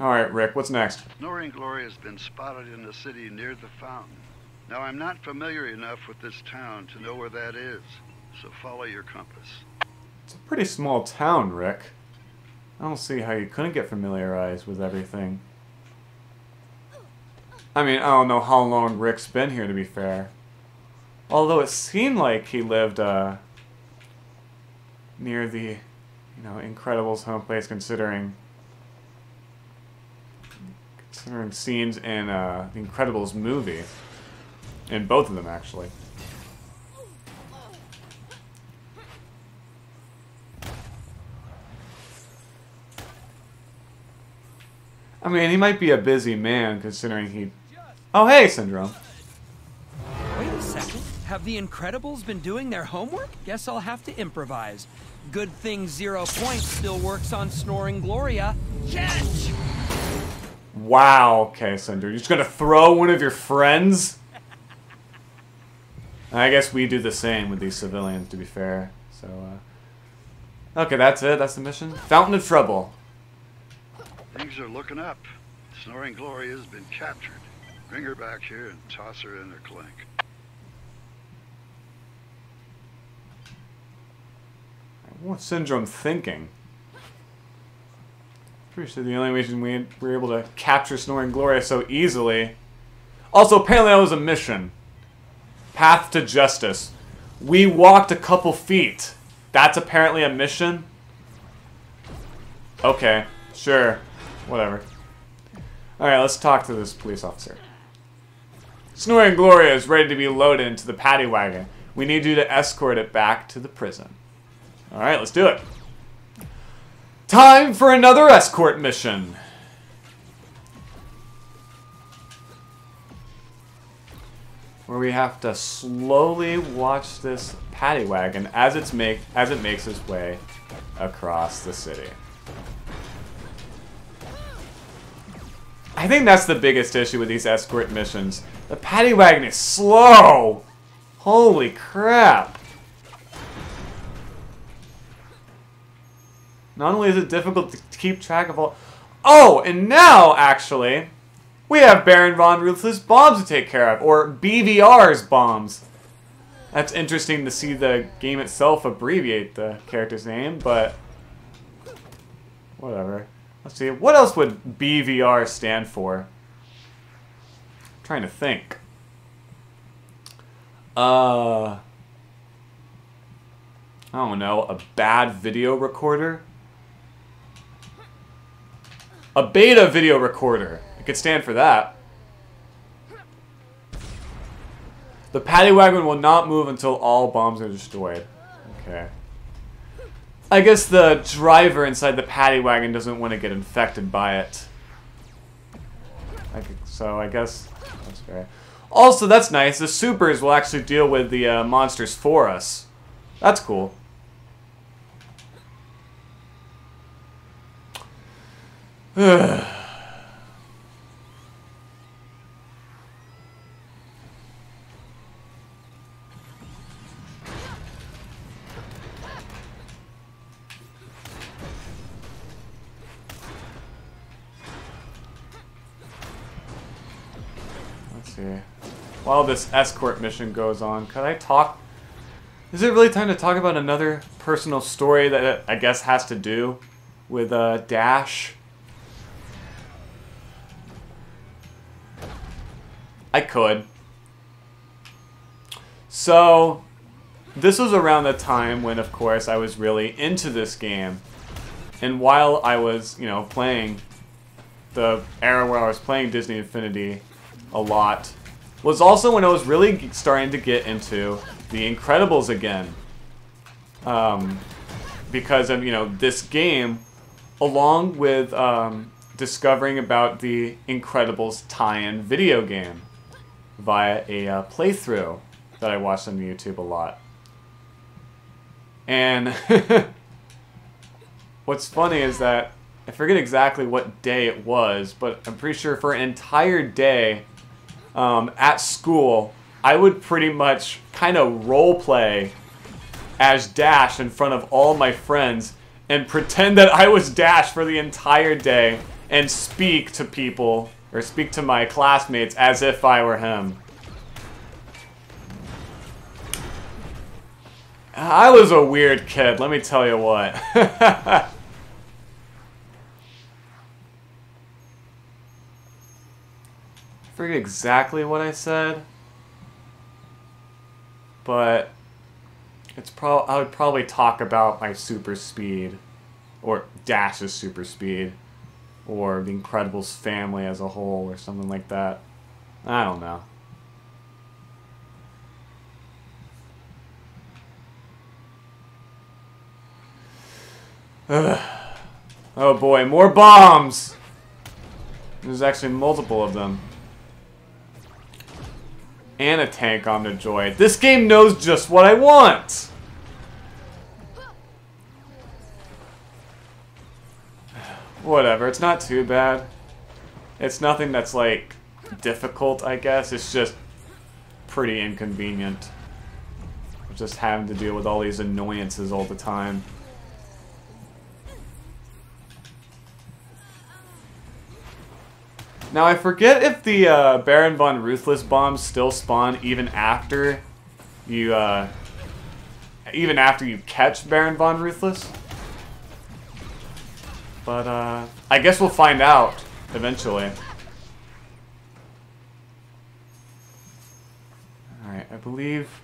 Alright, Rick, what's next? Snoring Glory has been spotted in the city near the fountain. Now, I'm not familiar enough with this town to know where that is, so follow your compass. It's a pretty small town, Rick. I don't see how you couldn't get familiarized with everything. I mean, I don't know how long Rick's been here, to be fair. Although it seemed like he lived, near the, you know, Incredibles home place, considering scenes in, the Incredibles movie. In both of them, actually. I mean, he might be a busy man, considering he... Oh, hey, Syndrome. Wait a second. Have the Incredibles been doing their homework? Guess I'll have to improvise. Good thing 0 points still works on Snoring Gloria. Catch! Wow, okay, Syndrome. You're just gonna throw one of your friends? I guess we do the same with these civilians, to be fair. So, okay, that's it. That's the mission. Fountain of Trouble. Things are looking up. Snoring Gloria has been captured. Bring her back here and toss her in the clink. What's Syndrome thinking? Pretty sure the only reason we were able to capture Snoring Gloria so easily... Also, apparently that was a mission. Path to Justice. We walked a couple feet. That's apparently a mission? Okay, sure. Whatever. Alright, let's talk to this police officer. Snoring Gloria is ready to be loaded into the paddy wagon. We need you to escort it back to the prison. Alright, let's do it. Time for another escort mission. Where we have to slowly watch this paddy wagon as it makes its way across the city. I think that's the biggest issue with these escort missions. The paddy wagon is slow! Holy crap! Not only is it difficult to keep track of all... Oh, and now, actually, we have Baron Von Ruthless bombs to take care of, or BVR's bombs. That's interesting to see the game itself abbreviate the character's name, but... whatever. Let's see, what else would BVR stand for? I'm trying to think. I don't know, a bad video recorder? A beta video recorder. It could stand for that. The paddy wagon will not move until all bombs are destroyed. Okay. I guess the driver inside the paddy wagon doesn't want to get infected by it. So I guess that's fair. Also, that's nice. The supers will actually deal with the monsters for us. That's cool. Let's see. While this escort mission goes on, could I talk? Is it really time to talk about another personal story that I guess has to do with Dash? I could. So, this was around the time when, of course, I was really into this game. And while I was, you know, playing the era where I was playing Disney Infinity a lot, was also when I was really starting to get into The Incredibles again. Because of, you know, this game, along with discovering about the Incredibles tie-in video game via a playthrough that I watched on YouTube a lot. And what's funny is that I forget exactly what day it was, but I'm pretty sure for an entire day at school, I would pretty much kind of role play as Dash in front of all my friends and pretend that I was Dash for the entire day and speak to people, or speak to my classmates as if I were him. I was a weird kid, let me tell you what. I forget exactly what I said, but I would probably talk about my super speed, or Dash's super speed, or the Incredibles family as a whole, or something like that. I don't know. Ugh. Oh boy, more bombs! There's actually multiple of them. And a tank on the droid. This game knows just what I want! Whatever, it's not too bad. It's nothing that's, like, difficult, I guess. It's just pretty inconvenient. Just having to deal with all these annoyances all the time. Now, I forget if the Baron Von Ruthless bombs still spawn even after you catch Baron Von Ruthless. But, I guess we'll find out eventually. Alright, I believe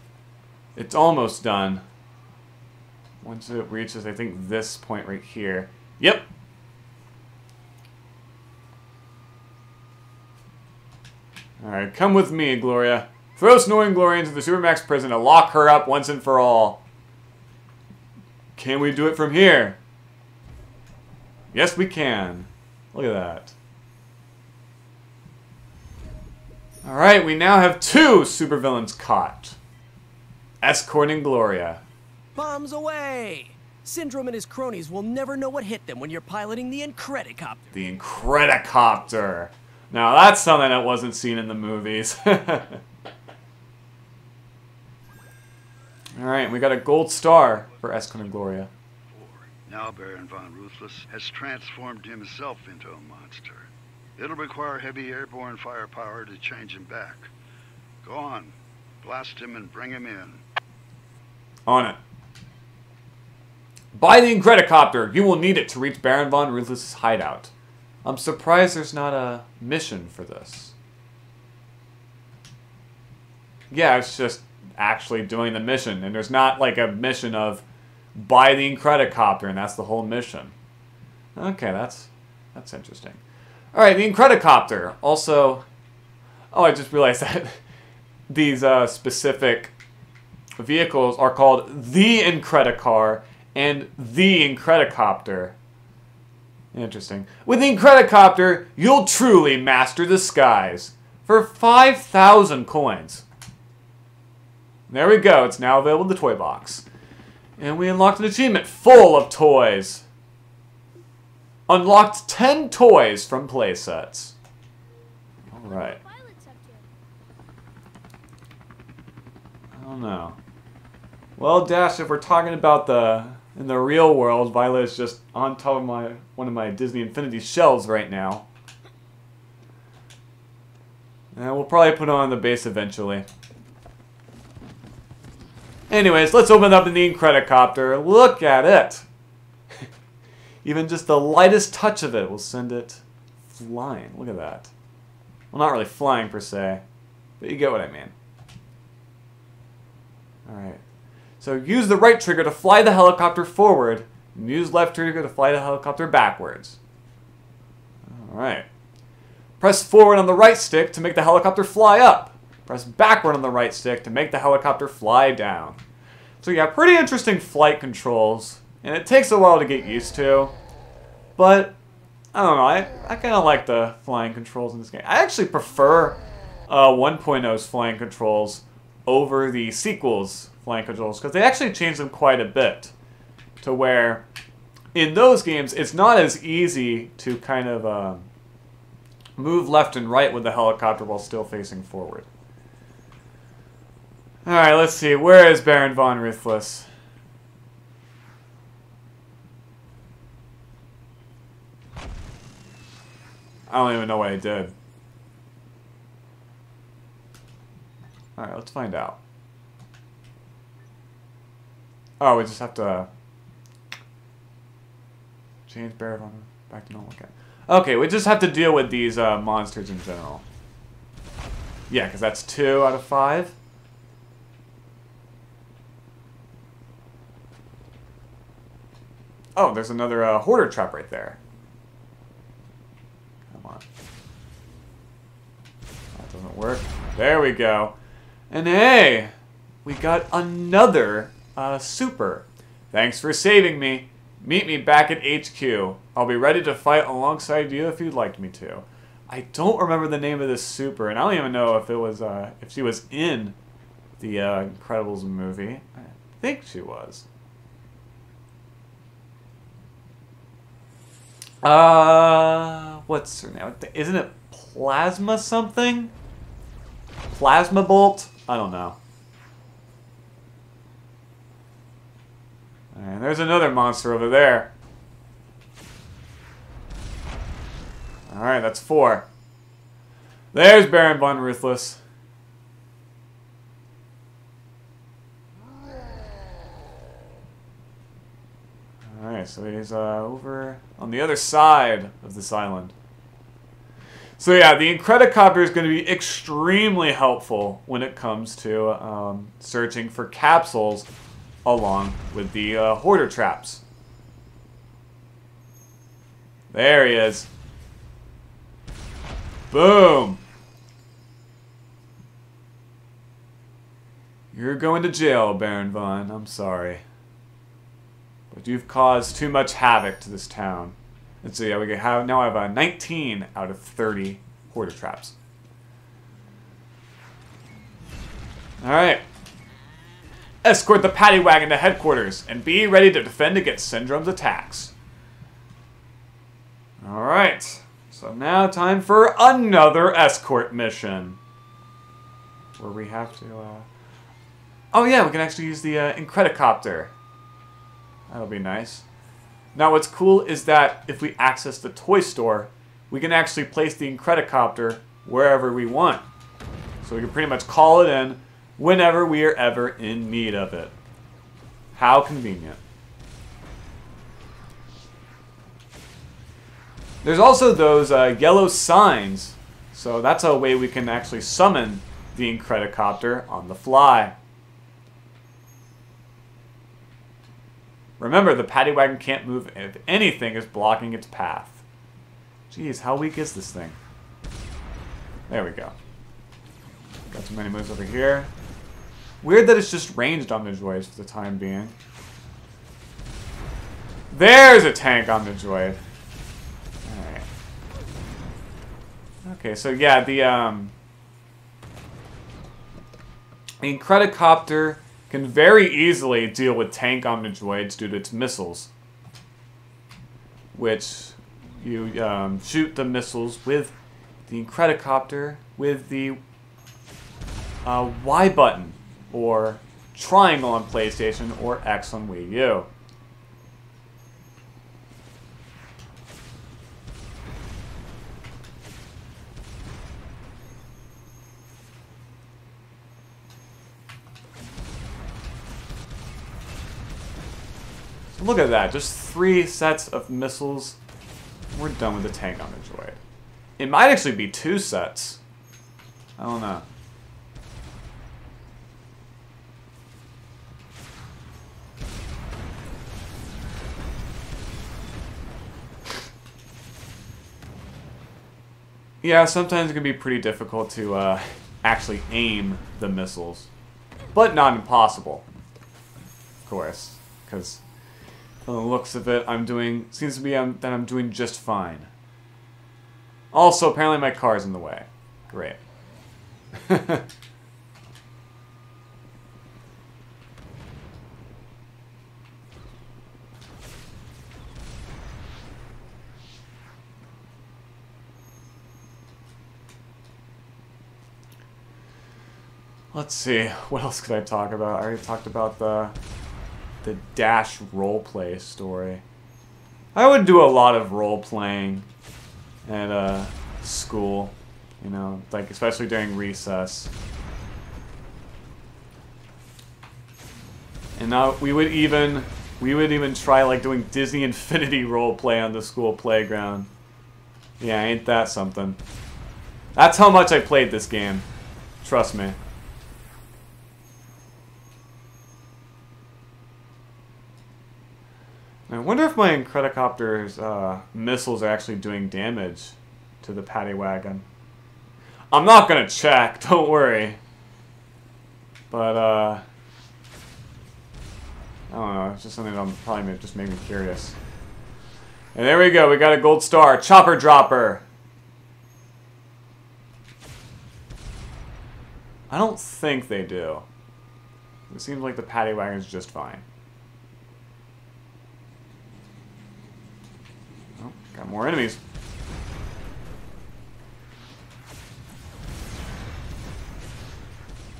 it's almost done. Once it reaches, I think, this point right here. Yep! Alright, come with me, Gloria. Throw Snoring Gloria into the Supermax prison and lock her up once and for all. Can we do it from here? Yes, we can. Look at that. Alright, we now have 2 supervillains caught. Escorting Gloria. Bombs away! Syndrome and his cronies will never know what hit them when you're piloting the Incredicopter. The Incredicopter. Now, that's something that wasn't seen in the movies. Alright, we got a gold star for escorting Gloria. Now Baron Von Ruthless has transformed himself into a monster. It'll require heavy airborne firepower to change him back. Go on, blast him and bring him in. On it. Buy the Incredicopter! You will need it to reach Baron Von Ruthless's hideout. I'm surprised there's not a mission for this. Yeah, it's just actually doing the mission, and there's not like a mission of buy the Incredicopter, and that's the whole mission. Okay, that's interesting. Alright, the Incredicopter. Also, oh, I just realized that these specific vehicles are called the Incredicar and the Incredicopter. Interesting. With the Incredicopter, you'll truly master the skies. For 5,000 coins. There we go. It's now available in the toy box. And we unlocked an achievement full of toys. Unlocked 10 toys from playsets. Alright. I don't know. Well, Dash, if we're talking about in the real world, Violet is just on top of one of my Disney Infinity shelves right now. And we'll probably put on the base eventually. Anyways, let's open up the Incredicopter. Look at it! Even just the lightest touch of it will send it flying. Look at that. Well, not really flying per se, but you get what I mean. Alright. So use the right trigger to fly the helicopter forward, and use left trigger to fly the helicopter backwards. Alright. Press forward on the right stick to make the helicopter fly up. Press backward on the right stick to make the helicopter fly down. So yeah, pretty interesting flight controls, and it takes a while to get used to. But, I don't know, I kind of like the flying controls in this game. I actually prefer 1.0's flying controls over the sequel's flying controls, because they actually changed them quite a bit. To where, in those games, it's not as easy to kind of move left and right with the helicopter while still facing forward. Alright, let's see. Where is Baron Von Ruthless? I don't even know what I did. Alright, let's find out. Oh, we just have to change bear back to normal again. Okay, we just have to deal with these monsters in general. Yeah, because that's 2 out of 5. Oh, there's another hoarder trap right there. Come on. That doesn't work. There we go. And hey, we got another super. Thanks for saving me. Meet me back at HQ. I'll be ready to fight alongside you if you'd like me to. I don't remember the name of this super, and I don't even know if it was if she was in the Incredibles movie. I think she was. What's her name? Isn't it Plasma something? Plasma Bolt? I don't know. And there's another monster over there. Alright, that's 4. There's Baron Von Ruthless. Alright, so he's over on the other side of this island. So yeah, the Incredicopter is going to be extremely helpful when it comes to searching for capsules along with the hoarder traps. There he is. Boom! You're going to jail, Baron Von. I'm sorry. But you've caused too much havoc to this town. And so yeah, now I have 19 out of 30 hoarder traps. Alright. Escort the paddy wagon to headquarters and be ready to defend against Syndrome's attacks. Alright. So now time for another escort mission. Where we have to... Oh yeah, we can actually use the Incredicopter. That'll be nice. Now what's cool is that if we access the toy store, we can actually place the Incredicopter wherever we want. So we can pretty much call it in whenever we are ever in need of it. How convenient. There's also those yellow signs. So that's a way we can actually summon the Incredicopter on the fly. Remember, the paddy wagon can't move if anything is blocking its path. Jeez, how weak is this thing? There we go. Got too many moves over here. Weird that it's just ranged on the droids for the time being. There's a tank on the droid. Alright. Okay, so yeah, the Incredicopter can very easily deal with tank omnidroids due to its missiles. Which you shoot the missiles with the Incredicopter with the Y button, or triangle on PlayStation, or X on Wii U. So look at that, just 3 sets of missiles. We're done with the tank on the droid. It might actually be 2 sets. I don't know. Yeah, sometimes it can be pretty difficult to actually aim the missiles. But not impossible. Of course. Because from the looks of it, seems to be that I'm doing just fine. Also, apparently my car's in the way. Great. Let's see, what else could I talk about? I already talked about the Dash roleplay story. I would do a lot of role-playing at school, you know, like especially during recess. And now we would even try like doing Disney Infinity roleplay on the school playground. Yeah, ain't that something? That's how much I played this game. Trust me. I wonder if my Incredicopter's missiles are actually doing damage to the paddy wagon. I'm not gonna check, don't worry. But I don't know, it's just something that'll probably just make me curious. And there we go, we got a gold star. Chopper Dropper! I don't think they do. It seems like the paddy wagon's just fine. Oh, got more enemies.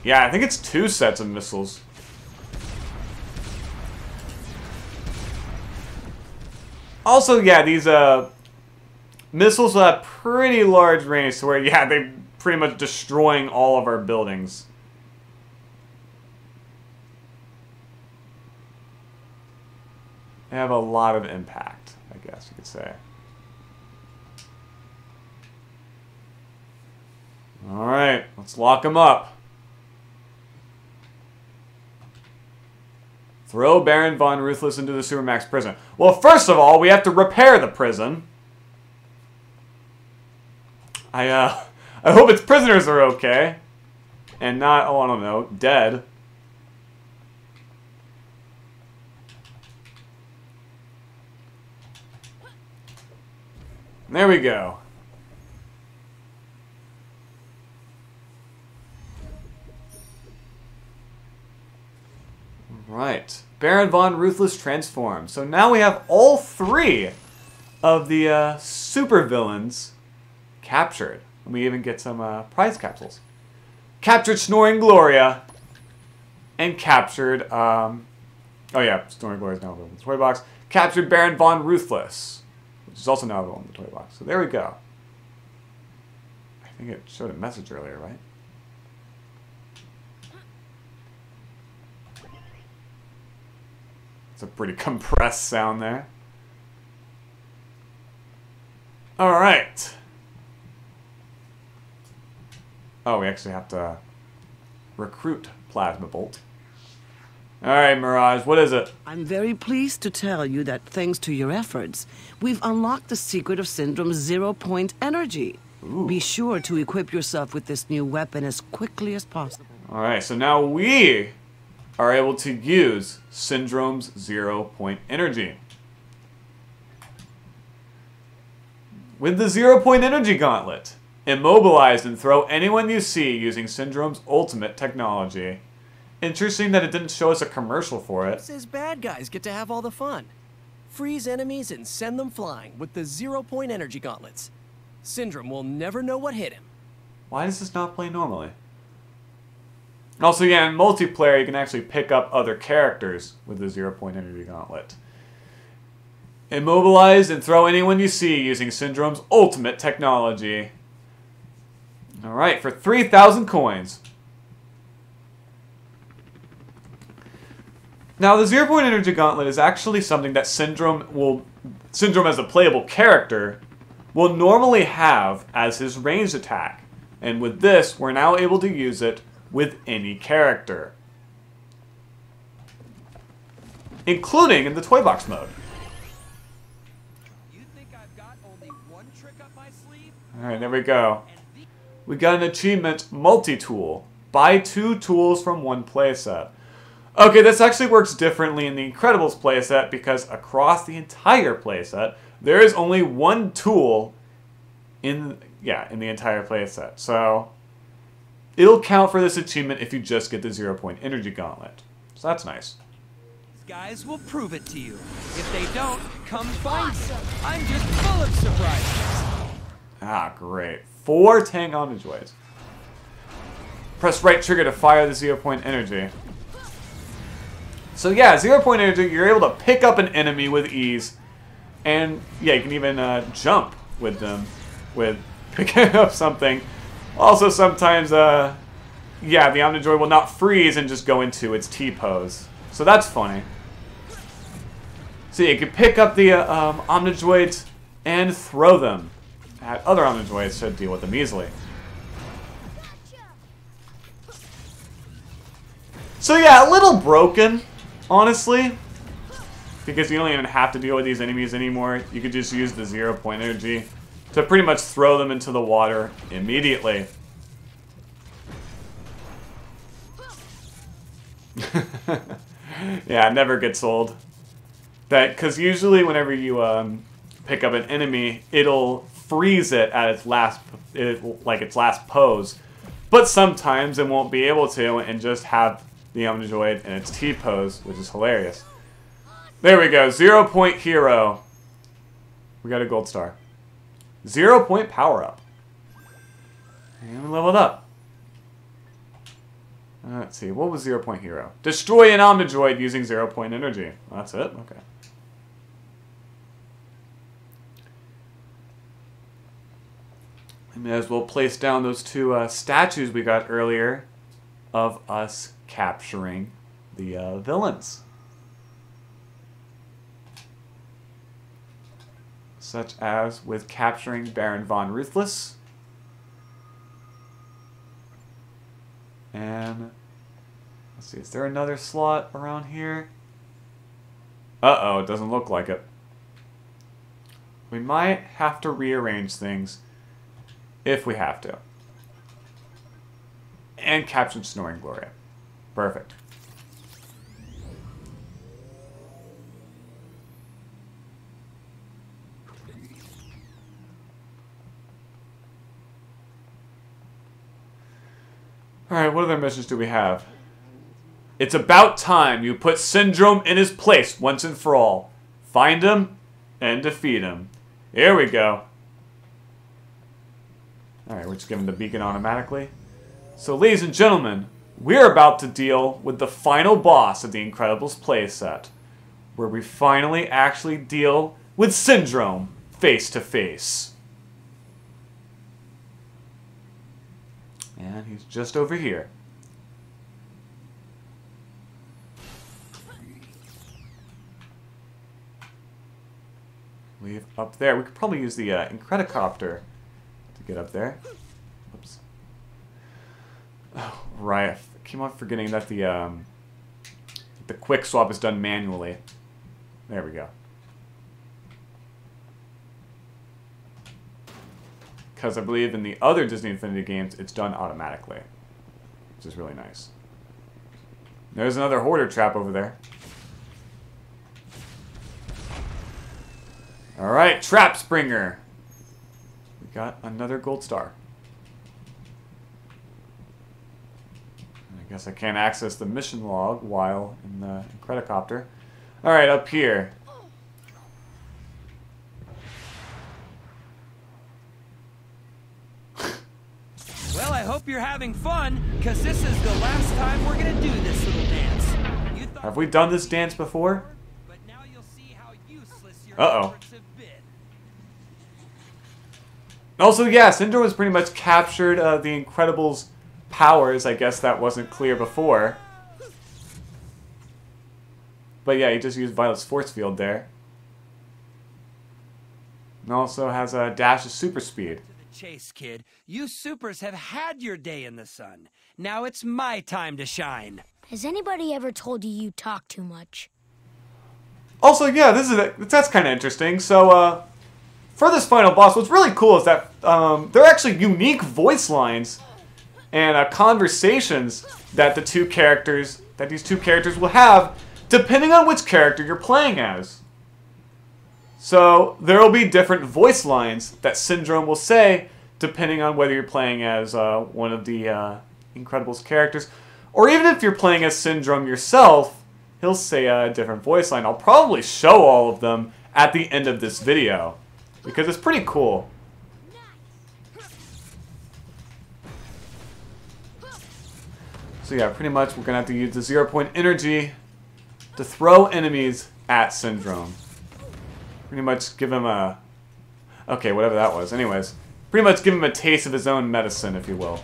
Yeah, I think it's 2 sets of missiles. Also, yeah, these missiles have pretty large range to where, yeah, they're pretty much destroying all of our buildings. They have a lot of impact, I guess you could say. Alright, let's lock them up. Throw Baron Von Ruthless into the Supermax prison. Well, first of all, we have to repair the prison. I hope its prisoners are okay. And not, oh, I don't know, dead. There we go. Right. Baron Von Ruthless transformed. So now we have all 3 of the supervillains captured. And we even get some prize capsules. Captured Snoring Gloria. And captured, oh yeah, Snoring Gloria is now available in the toy box. Captured Baron Von Ruthless, which is also now available in the toy box. So there we go. I think it showed a message earlier, right? It's a pretty compressed sound there. Alright. Oh, we actually have to recruit Plasma Bolt. Alright, Mirage, what is it? I'm very pleased to tell you that thanks to your efforts, we've unlocked the secret of Syndrome's 0-point energy. Ooh. Be sure to equip yourself with this new weapon as quickly as possible. Alright, so now we are able to use Syndrome's 0-point energy. With the 0-point energy gauntlet, immobilize and throw anyone you see using Syndrome's ultimate technology. Interesting that it didn't show us a commercial for it. Says bad guys get to have all the fun. Freeze enemies and send them flying with the 0-point energy gauntlets. Syndrome will never know what hit him. Why does this not play normally? Also, yeah, in multiplayer, you can actually pick up other characters with the 0-point energy gauntlet. Immobilize and throw anyone you see using Syndrome's ultimate technology. Alright, for 3,000 coins. Now, the 0-point energy gauntlet is actually something that Syndrome as a playable character, will normally have as his ranged attack. And with this, we're now able to use it with any character. Including in the toy box mode. You think I've got only one trick up my sleeve? Alright, there we go. We got an achievement, multi-tool. Buy 2 tools from 1 playset. Okay, this actually works differently in the Incredibles playset because across the entire playset, there is only 1 tool in the entire playset. So, it'll count for this achievement if you just get the 0-point energy gauntlet. So that's nice. These guys will prove it to you. If they don't, come find me. I'm just full of surprises. Ah, great. 4 tank homage ways. Press right trigger to fire the 0-point energy. So yeah, 0-point energy, you're able to pick up an enemy with ease. And yeah, you can even jump with them. with picking up something. Also, sometimes, yeah, the Omnidroid will not freeze and just go into its T-pose. So that's funny. So you can pick up the Omnidroids and throw them at other Omnidroids to deal with them easily. So yeah, a little broken, honestly. Because you don't even have to deal with these enemies anymore. You could just use the 0-point energy to pretty much throw them into the water immediately. Yeah, it never gets old. Because usually whenever you pick up an enemy, it'll freeze it at its last, its last pose. But sometimes it won't be able to and just have the Omnidroid in its T-pose, which is hilarious. There we go, 0-point hero. We got a gold star. 0-point power-up. And we leveled up. Let's see, what was 0-point hero? Destroy an Omnidroid using 0-point energy. That's it? Okay. I may as well place down those two statues we got earlier of us capturing the villains. Such as with capturing Baron Von Ruthless. And let's see, is there another slot around here? Uh-oh, it doesn't look like it. We might have to rearrange things if we have to. And captured Snoring Gloria. Perfect. Alright, what other missions do we have? It's about time you put Syndrome in his place once and for all. Find him and defeat him. Here we go. Alright, we're just giving the beacon automatically. So, ladies and gentlemen, we're about to deal with the final boss of the Incredibles playset, where we finally actually deal with Syndrome face to face. And he's just over here. Leave up there. We could probably use the Incredicopter to get up there. Oops. Oh, right. I keep on forgetting that the quick swap is done manually. There we go. Because I believe in the other Disney Infinity games, it's done automatically. Which is really nice. There's another hoarder trap over there. Alright, Trap Springer. We got another gold star. I guess I can't access the mission log while in the Incredicopter. Alright, up here. Well, I hope you're having fun, because this is the last time we're going to do this little dance. Have we done this dance before? But now you'll see how useless your Uh-oh. efforts have been. Also, yeah, Syndrome has pretty much captured the Incredibles' powers. I guess that wasn't clear before. But yeah, he just used Violet's force field there. And also has a dash of super speed. Chase, kid. You supers have had your day in the sun. Now it's my time to shine. Has anybody ever told you you talk too much? Also, yeah, that's kind of interesting. So, for this final boss, what's really cool is that there are actually unique voice lines and conversations that these two characters will have, depending on which character you're playing as. So, there will be different voice lines that Syndrome will say, depending on whether you're playing as one of the Incredibles characters. Or even if you're playing as Syndrome yourself, he'll say a different voice line. I'll probably show all of them at the end of this video, because it's pretty cool. So yeah, pretty much we're going to have to use the 0-point energy to throw enemies at Syndrome. Pretty much give him a... Okay, whatever that was. Anyways, pretty much give him a taste of his own medicine, if you will.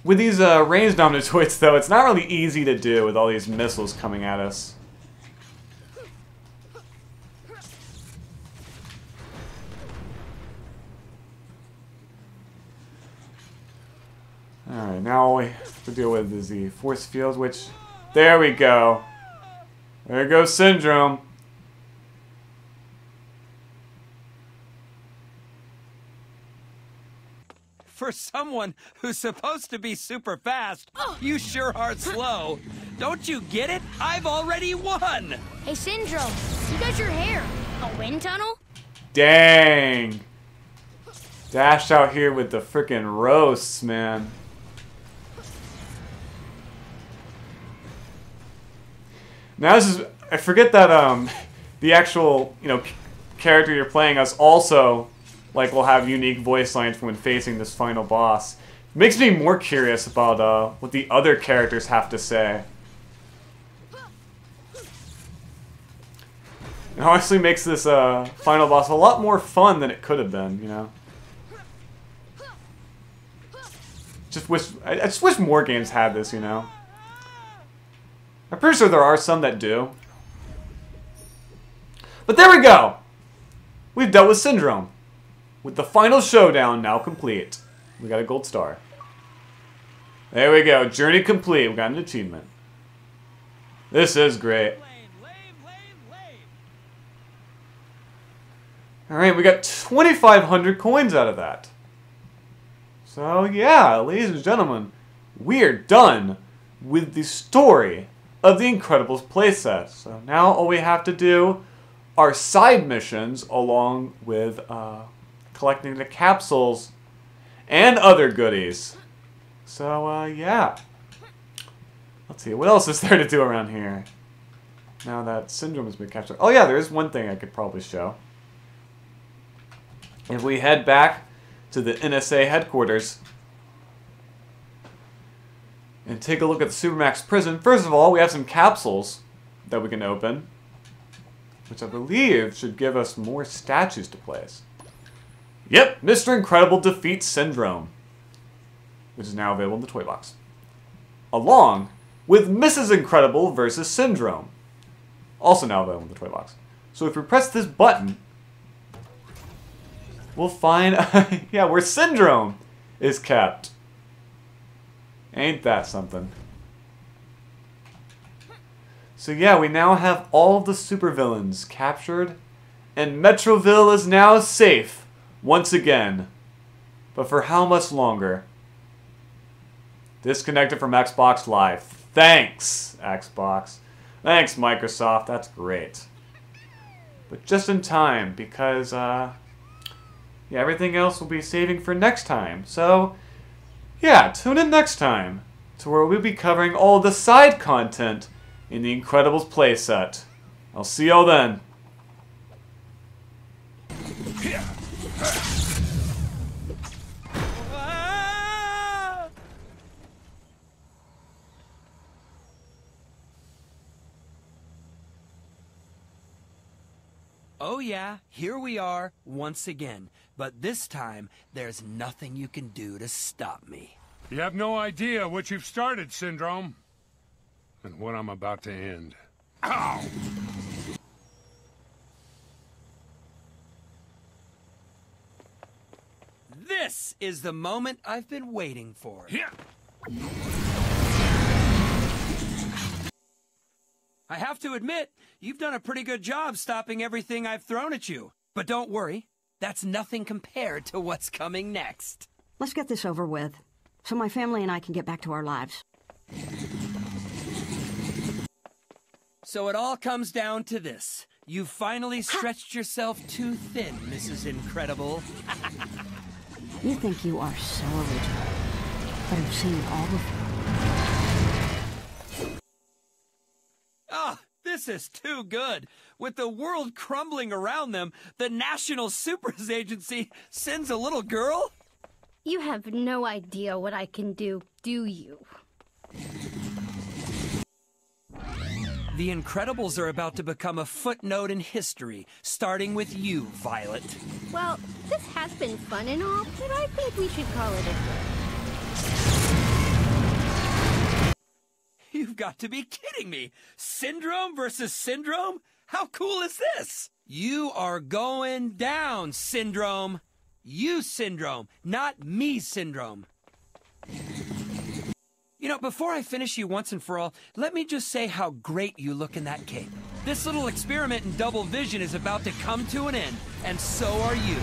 With these ranged Omnitoids, though, it's not really easy to do with all these missiles coming at us. Alright, now all we have to deal with is the force fields, which... There we go. There goes Syndrome. For someone who's supposed to be super fast, you sure are slow. Don't you get it? I've already won! Hey, Syndrome, who does your hair? A wind tunnel? Dang. Dashed out here with the frickin' roasts, man. Now this is... I forget that, the actual, you know, character you're playing as also... like, we'll have unique voice lines when facing this final boss. It makes me more curious about what the other characters have to say. It honestly makes this final boss a lot more fun than it could have been, you know? I just wish more games had this, you know? I'm pretty sure there are some that do. But there we go! We've dealt with Syndrome. With the final showdown now complete. We got a gold star. There we go. Journey complete. We got an achievement. This is great. Alright, we got 2,500 coins out of that. So, yeah, ladies and gentlemen, we're done with the story of the Incredibles playset. So now all we have to do are side missions along with... collecting the capsules and other goodies. So, yeah. Let's see, what else is there to do around here? Now that Syndrome has been captured. Oh yeah, there is one thing I could probably show. If we head back to the NSA headquarters and take a look at the Supermax prison, first of all, we have some capsules that we can open, which I believe should give us more statues to place. Yep, Mr. Incredible defeats Syndrome, which is now available in the toy box. Along with Mrs. Incredible versus Syndrome, also now available in the toy box. So if we press this button, we'll find, yeah, where Syndrome is kept. Ain't that something? So yeah, we now have all of the supervillains captured, and Metroville is now safe. Once again. But for how much longer? Disconnected from Xbox Live. Thanks, Xbox. Thanks, Microsoft. That's great. But just in time, because, yeah, everything else will be saving for next time. So, yeah, tune in next time to where we'll be covering all the side content in the Incredibles playset. I'll see y'all then. Oh yeah, here we are once again. But this time, there's nothing you can do to stop me. You have no idea what you've started, Syndrome. And what I'm about to end. Ow! This is the moment I've been waiting for. Yeah. I have to admit, you've done a pretty good job stopping everything I've thrown at you. But don't worry, that's nothing compared to what's coming next. Let's get this over with, so my family and I can get back to our lives. So it all comes down to this. You've finally stretched yourself too thin, Mrs. Incredible. You think you are so original, but I've seen it all before. Ah, this is too good. With the world crumbling around them, the National Supers Agency sends a little girl? You have no idea what I can do you? The Incredibles are about to become a footnote in history, starting with you, Violet. Well, this has been fun and all, but I think we should call it a day. You've got to be kidding me! Syndrome versus Syndrome? How cool is this? You are going down, Syndrome. You, Syndrome, not me, Syndrome. You know, before I finish you once and for all, let me just say how great you look in that cape. This little experiment in double vision is about to come to an end, and so are you.